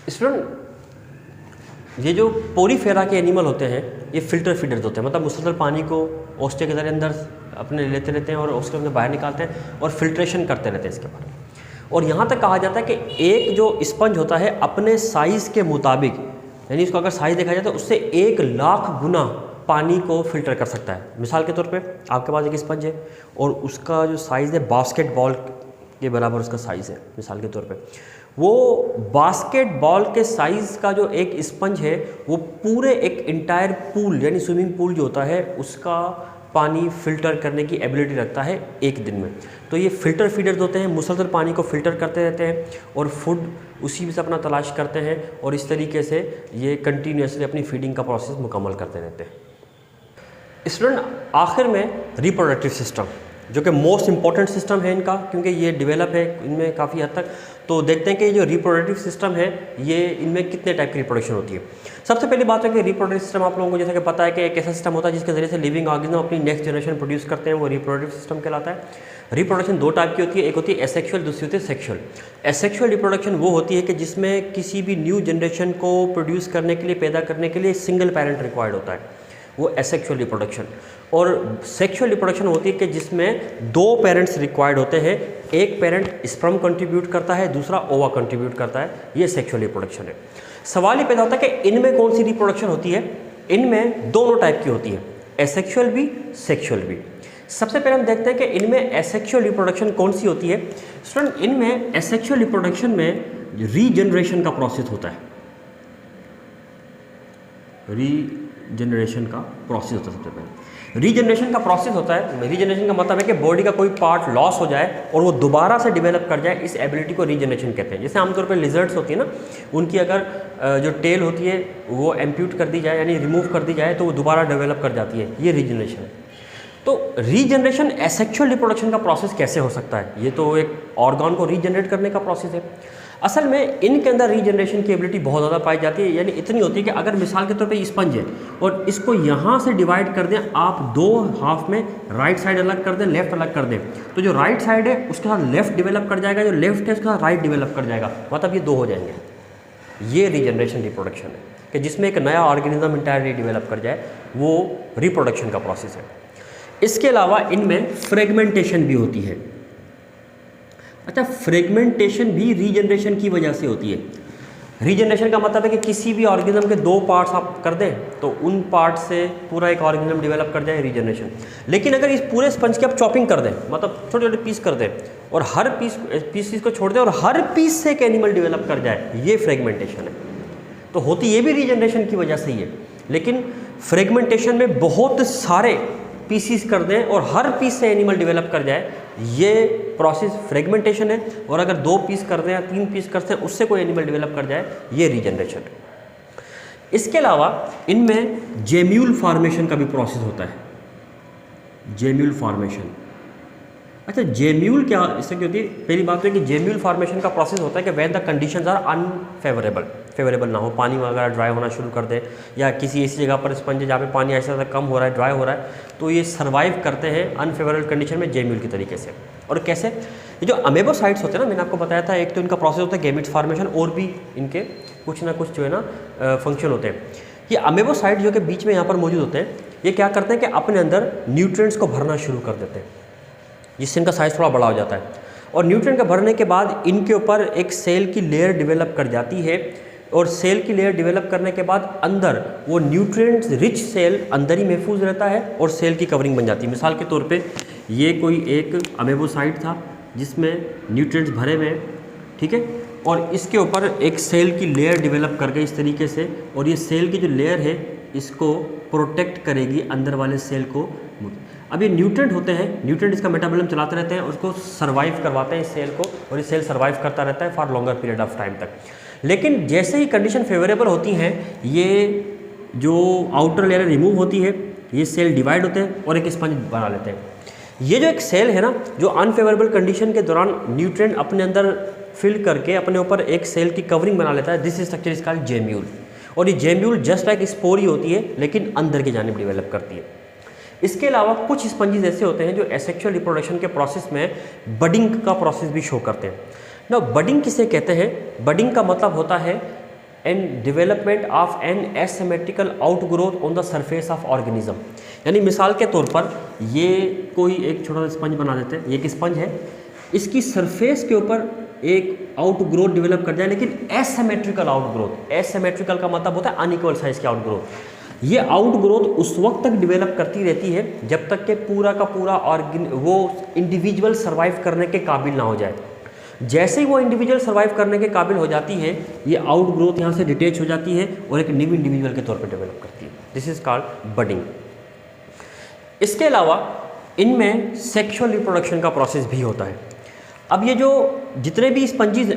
Student, ये जो Porifera के एनिमल होते हैं ये फिल्टर फीडर्स होते हैं, मतलब मुसलसल पानी को ओस्टे के अंदर अपने लेते रहते हैं और ओस्टे के बाहर निकालते हैं और फिल्ट्रेशन करते रहते हैं इसके बारे में। और यहाँ तक कहा जाता है कि एक जो स्पंज होता है अपने साइज़ के मुताबिक, यानी इसको अगर साइज़ देखा जाए तो उससे 1,00,000 गुना पानी को फिल्टर कर सकता है। मिसाल के तौर पे आपके पास एक स्पंज है और उसका जो साइज़ है बास्केटबॉल के बराबर उसका साइज़ है। मिसाल के तौर पे वो बास्केटबॉल के साइज़ का जो एक स्पंज है वो पूरे एक इंटायर पूल यानी स्विमिंग पूल जो होता है उसका पानी फ़िल्टर करने की एबिलिटी रखता है एक दिन में। तो ये फ़िल्टर फीडर्स होते हैं, मुसलसल पानी को फ़िल्टर करते रहते हैं और फूड उसी में से अपना तलाश करते हैं और इस तरीके से ये कंटिन्यूसली अपनी फीडिंग का प्रोसेस मुकम्मल करते रहते हैं। स्टूडेंट, आखिर में रिप्रोडक्टिव सिस्टम जो कि मोस्ट इम्पॉर्टेंट सिस्टम है इनका, क्योंकि ये डेवलप है इनमें काफ़ी हद तक। तो देखते हैं कि जो रिप्रोडक्टिव सिस्टम है ये इनमें कितने टाइप की रिप्रोडक्शन होती है। सबसे पहली बात है कि रिप्रोडक्टिव सिस्टम आप लोगों को जैसे कि पता है कि एक ऐसा सिस्टम होता है जिसके ज़रिए से लिविंग ऑर्गेनिज्म अपनी नेक्स्ट जनरेशन प्रोड्यूस करते हैं, वो रिप्रोडक्टिव सिस्टम कहलाता है। रिप्रोडक्शन दो टाइप की होती है, एक होती है एसेक्सुअल, दूसरी होती है सेक्सुअल। एसेक्सुअल रिप्रोडक्शन वो होती है कि जिसमें किसी भी न्यू जनरेशन को प्रोड्यूस करने के लिए, पैदा करने के लिए सिंगल पेरेंट रिक्वायर्ड होता है, वो एसेक्सुअल रिप्रोडक्शन। और सेक्सुअल रिप्रोडक्शन होती है कि जिसमें 2 पेरेंट्स रिक्वायर्ड होते हैं, एक पेरेंट स्पर्म कंट्रीब्यूट करता है, दूसरा ओवा कंट्रीब्यूट करता है, ये सेक्सुअल रिप्रोडक्शन है। सवाल ये पैदा होता है कि इनमें कौन सी रिप्रोडक्शन होती है। इनमें दोनों टाइप की होती है, एसेक्सुअल भी सेक्सुअल भी। सबसे पहले हम देखते हैं कि इनमें एसेक्सुअल रिप्रोडक्शन कौन सी होती है। स्टूडेंट, इनमें एसेक्सुअल रिप्रोडक्शन में रीजनरेशन का प्रोसेस होता है, रीजनरेशन का प्रोसेस होता है। सबसे पहले रीजनरेशन का प्रोसेस होता है। रीजनरेशन का मतलब है कि बॉडी का कोई पार्ट लॉस हो जाए और वो दोबारा से डेवलप कर जाए, इस एबिलिटी को रीजनरेशन कहते हैं। जैसे आमतौर पर लिजर्ड्स होती है ना, उनकी अगर जो टेल होती है वो एम्प्यूट कर दी जाए यानी रिमूव कर दी जाए तो वो दोबारा डेवलप कर जाती है, ये रीजनरेशन है। तो रीजनरेशन एसेक्सुअल रिप्रोडक्शन का प्रोसेस कैसे हो सकता है? ये तो एक ऑर्गन को रीजनरेट करने का प्रोसेस है। असल में इनके अंदर रीजनरेशन की एबिलिटी बहुत ज़्यादा पाई जाती है, यानी इतनी होती है कि अगर मिसाल के तौर पे स्पंज है और इसको यहाँ से डिवाइड कर दें आप 2 हाफ में, राइट साइड अलग कर दें, लेफ्ट अलग कर दें, तो जो राइट साइड है उसके साथ लेफ्ट डेवलप कर जाएगा, जो लेफ्ट है उसके साथ राइट डेवलप कर जाएगा, मतलब ये 2 हो जाएंगे। ये रीजनरेशन रिप्रोडक्शन है कि जिसमें एक नया ऑर्गेनिज्म इंटायरली डेवलप कर जाए, वो रिप्रोडक्शन का प्रोसेस है। इसके अलावा इनमें फ्रेगमेंटेशन भी होती है। अच्छा, फ्रेगमेंटेशन भी रीजनरेशन की वजह से होती है। रीजनरेशन का मतलब है कि किसी भी ऑर्गेनिज्म के 2 पार्ट्स आप कर दें तो उन पार्ट से पूरा एक ऑर्गेनिज्म डेवलप कर जाए, रीजनरेशन। लेकिन अगर इस पूरे स्पंज की आप चॉपिंग कर दें, मतलब छोटे छोटे पीस कर दें और हर पीस को छोड़ दें और हर पीस से एक एनिमल डेवलप कर जाए, ये फ्रेगमेंटेशन है। तो होती ये भी रीजनरेशन की वजह से ही है, लेकिन फ्रेगमेंटेशन में बहुत सारे पीसीस कर दें और हर पीस से एनिमल डेवलप कर जाए, ये प्रोसेस फ्रेगमेंटेशन है। और अगर 2 पीस कर दें या 3 पीस करते हैं उससे कोई एनिमल डेवलप कर जाए, ये रीजनरेशन है। इसके अलावा इनमें जेम्यूल फॉर्मेशन का भी प्रोसेस होता है, जेम्यूल फॉर्मेशन। अच्छा, जेम्यूल क्या, इससे क्या होती है? पहली बात तो है कि जेम्यूल फॉर्मेशन का प्रोसेस होता है कि when the conditions are unfavourable, favourable ना हो, पानी वगैरह ड्राई होना शुरू कर दे या किसी ऐसी जगह पर स्पंज जहाँ पे पानी ऐसा कम हो रहा है, ड्राई हो रहा है, तो ये सर्वाइव करते हैं अनफेवरेबल कंडीशन में जेम्यूल की तरीके से। और कैसे? ये जो अमेबोसाइट्स होते हैं ना, मैंने आपको बताया था, एक तो इनका प्रोसेस होता है गैमेट्स फॉर्मेशन, और भी इनके कुछ ना कुछ जो है ना फंक्शन होते हैं। ये अमेबोसाइट जो कि बीच में यहाँ पर मौजूद होते हैं, ये क्या करते हैं कि अपने अंदर न्यूट्रिएंट्स को भरना शुरू कर देते हैं, जिससे इनका साइज़ थोड़ा बड़ा हो जाता है। और न्यूट्रिएंट का भरने के बाद इनके ऊपर एक सेल की लेयर डेवलप कर जाती है और सेल की लेयर डेवलप करने के बाद अंदर वो न्यूट्रिएंट्स रिच सेल अंदर ही महफूज रहता है और सेल की कवरिंग बन जाती है। मिसाल के तौर पे ये कोई एक अमेबोसाइट था जिसमें न्यूट्रिएंट्स भरे हुए हैं, ठीक है, और इसके ऊपर एक सेल की लेयर डेवलप कर गई इस तरीके से, और ये सेल की जो लेयर है इसको प्रोटेक्ट करेगी अंदर वाले सेल को। अब ये न्यूट्रिएंट होते हैं, न्यूट्रिएंट इसका मेटाबॉलिज्म चलाते रहते हैं, उसको सर्वाइव करवाते हैं इस सेल को, और ये सेल सर्वाइव करता रहता है for longer period of time तक। लेकिन जैसे ही कंडीशन फेवरेबल होती हैं, ये जो आउटर लेयर रिमूव होती है, ये सेल डिवाइड होते हैं और एक स्पंज बना लेते हैं। ये जो एक सेल है ना, जो अनफेवरेबल कंडीशन के दौरान न्यूट्रिएंट अपने अंदर फिल करके अपने ऊपर एक सेल की कवरिंग बना लेता है, this structure is called gemmule. और ये जेम्यूल जस्ट लाइक स्पोर ही होती है, लेकिन अंदर की जानिब डेवलप करती है। इसके अलावा कुछ स्पंजीज ऐसे होते हैं जो एसेक्सुअल रिप्रोडक्शन के प्रोसेस में बडिंग का प्रोसेस भी शो करते हैं। ना बडिंग किसे कहते हैं? बडिंग का मतलब होता है and development of an asymmetrical outgrowth on the surface of organism. यानी मिसाल के तौर पर ये कोई एक छोटा सा स्पंज बना देते हैं, ये एक स्पंज है, इसकी सरफेस के ऊपर एक आउटग्रोथ डेवलप कर जाए, लेकिन एसिमेट्रिकल आउटग्रोथ। एसिमेट्रिकल का मतलब होता है अनइक्वल साइज की आउटग्रोथ। ये आउटग्रोथ उस वक्त तक डेवलप करती रहती है जब तक कि पूरा का पूरा वो इंडिविजुअल सर्वाइव करने के काबिल ना हो जाए। जैसे ही वो इंडिविजुअल सर्वाइव करने के काबिल हो जाती है, ये आउटग्रोथ यहाँ से डिटेच हो जाती है और एक न्यू इंडिविजुअल के तौर पर डेवलप करती है। This is called budding. इसके अलावा इनमें सेक्सुअल रिप्रोडक्शन का प्रोसेस भी होता है। अब ये जो जितने भी स्पंजीज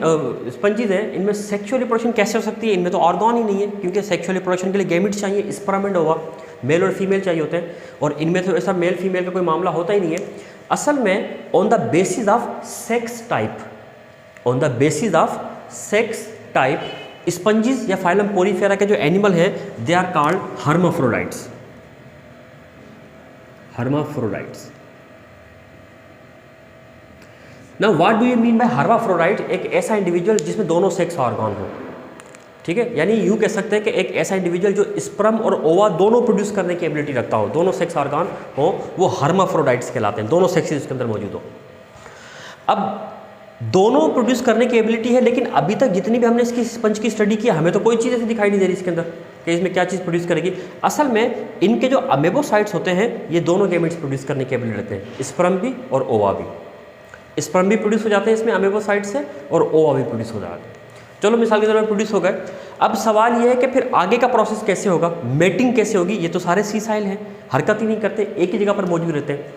हैं, इनमें सेक्सुअल रिप्रोडक्शन कैसे हो सकती है? इनमें तो ऑर्गन ही नहीं है, क्योंकि सेक्सुअल रिप्रोडक्शन के लिए गैमेट्स चाहिए, स्पर्म एंड ओवा, मेल और फीमेल चाहिए होते हैं, और इनमें तो ऐसा मेल फीमेल का कोई मामला होता ही नहीं है। असल में on the basis of sex type, on the basis of sex type, sponges या फाइलम पोरीफेरा के जो एनिमल है they are called hermaphrodites. Hermaphrodites. Now what do you mean by hermaphrodite? एक ऐसा इंडिविजुअल जिसमें दोनों सेक्स ऑर्गन हो, ठीक है, यानी यूँ कह सकते हैं कि एक ऐसा इंडिविजुअल जो स्पर्म और ओवा दोनों प्रोड्यूस करने की एबिलिटी रखता हो, दोनों सेक्स ऑर्गन हो, वो हर्माफ्रोडाइट्स कहलाते हैं, दोनों सेक्सेस उसके अंदर मौजूद हो। अब दोनों प्रोड्यूस करने की एबिलिटी है, लेकिन अभी तक जितनी भी हमने इसकी स्पंज की स्टडी की, हमें तो कोई चीज़ ऐसी दिखाई नहीं दे रही इसके अंदर कि इसमें क्या चीज़ प्रोड्यूस करेगी। असल में इनके जो अमेबोसाइट्स होते हैं, ये दोनों गैमेट्स प्रोड्यूस करने की एबिलिटी रखते हैं, स्पर्म भी और ओवा भी। स्पर्म भी प्रोड्यूस हो जाते हैं इसमें अमेबोसाइट से, और ओवा भी प्रोड्यूस हो जाते हैं। चलो मिसाल के तौर पर प्रोड्यूस हो गए। अब सवाल ये है कि फिर आगे का प्रोसेस कैसे होगा, मेटिंग कैसे होगी? ये तो सारे सीसाइल हैं, हरकत ही नहीं करते, एक ही जगह पर मौजूद रहते हैं।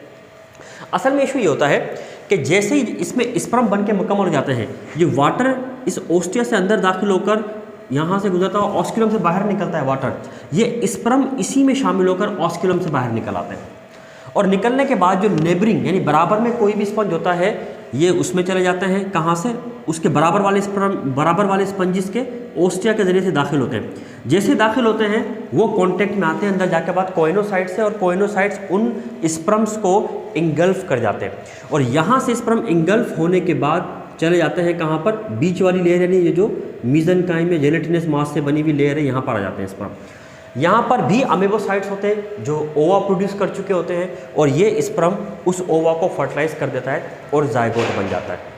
असल में इशू ये होता है कि जैसे ही इसमें स्पर्म बन के मुकम्मल हो जाते हैं, ये वाटर इस ओस्टिया से अंदर दाखिल होकर यहाँ से गुजरता है, ऑस्क्यूलम से बाहर निकलता है वाटर, ये स्पर्म इसी में शामिल होकर ऑस्क्यूलम से बाहर निकल आते हैं, और निकलने के बाद जो नेबरिंग यानी बराबर में कोई भी स्पंज होता है, ये उसमें चले जाते हैं। कहाँ से? उसके बराबर वाले स्पंजिस के ओस्टिया के जरिए से दाखिल होते हैं। जैसे दाखिल होते हैं वो कांटेक्ट में आते हैं अंदर जाके बाद कोइनोसाइट से, और कोइनोसाइट्स उन स्पर्म्स को इंगल्फ कर जाते हैं, और यहाँ से स्पर्म इंगल्फ होने के बाद चले जाते हैं कहाँ पर? बीच वाली लेयर, यानी ये जो मीजेंकाइम में जेलेटिनस मास से बनी हुई लेयर है, यहाँ पर आ जाते हैं स्पर्म। यहाँ पर भी अमेबोसाइट्स होते हैं जो ओवा प्रोड्यूस कर चुके होते हैं, और ये स्पर्म उस ओवा को फर्टिलाइज कर देता है और जायगोट बन जाता है।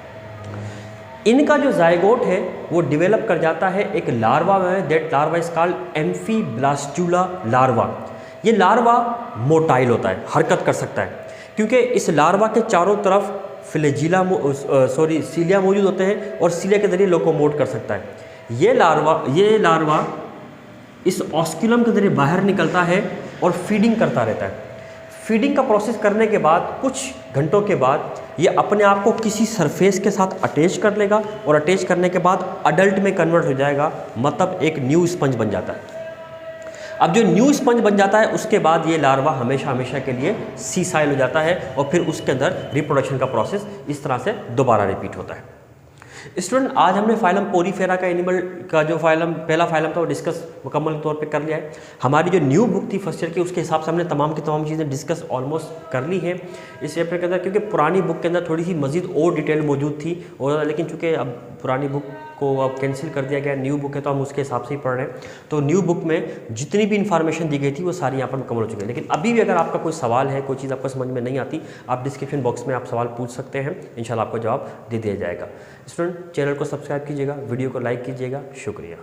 इनका जो जायगोट है वो डेवलप कर जाता है एक लार्वा में, that larva is called amphiblastula larva. ये लार्वा मोटाइल होता है, हरकत कर सकता है, क्योंकि इस लार्वा के चारों तरफ सीलिया मौजूद होते हैं, और सीलिया के जरिए लोकोमोट कर सकता है। ये लार्वा इस ऑस्क्यूलम के जरिए बाहर निकलता है और फीडिंग करता रहता है। फीडिंग का प्रोसेस करने के बाद कुछ घंटों के बाद ये अपने आप को किसी सरफेस के साथ अटैच कर लेगा, और अटैच करने के बाद अडल्ट में कन्वर्ट हो जाएगा, मतलब एक न्यू स्पंज बन जाता है। अब जो न्यू स्पंज बन जाता है उसके बाद ये लार्वा हमेशा के लिए सीसाइल हो जाता है, और फिर उसके अंदर रिप्रोडक्शन का प्रोसेस इस तरह से दोबारा रिपीट होता है। स्टूडेंट, आज हमने फाइलम पोरीफेरा का एनिमल का जो पहला फाइलम था वो डिस्कस मुकम्मल तौर पे कर लिया है। हमारी जो न्यू बुक थी फर्स्ट ईयर की, उसके हिसाब से हमने तमाम की तमाम चीज़ें डिस्कस ऑलमोस्ट कर ली है इस चैप्टर के अंदर, क्योंकि पुरानी बुक के अंदर थोड़ी सी मज़ीद और डिटेल मौजूद थी, और लेकिन चूँकि अब पुरानी बुक को अब कैंसिल कर दिया गया, न्यू बुक है तो हम उसके हिसाब से ही पढ़ रहे हैं। तो न्यू बुक में जितनी भी इन्फॉर्मेशन दी गई थी वो सारी यहाँ पर मुकम्मल हो चुकी है। लेकिन अभी भी अगर आपका कोई सवाल है, कोई चीज़ आपको समझ में नहीं आती, आप डिस्क्रिप्शन बॉक्स में आप सवाल पूछ सकते हैं, इंशाल्लाह आपको जवाब दे दिया जाएगा। स्टूडेंट, चैनल को सब्सक्राइब कीजिएगा, वीडियो को लाइक कीजिएगा। शुक्रिया।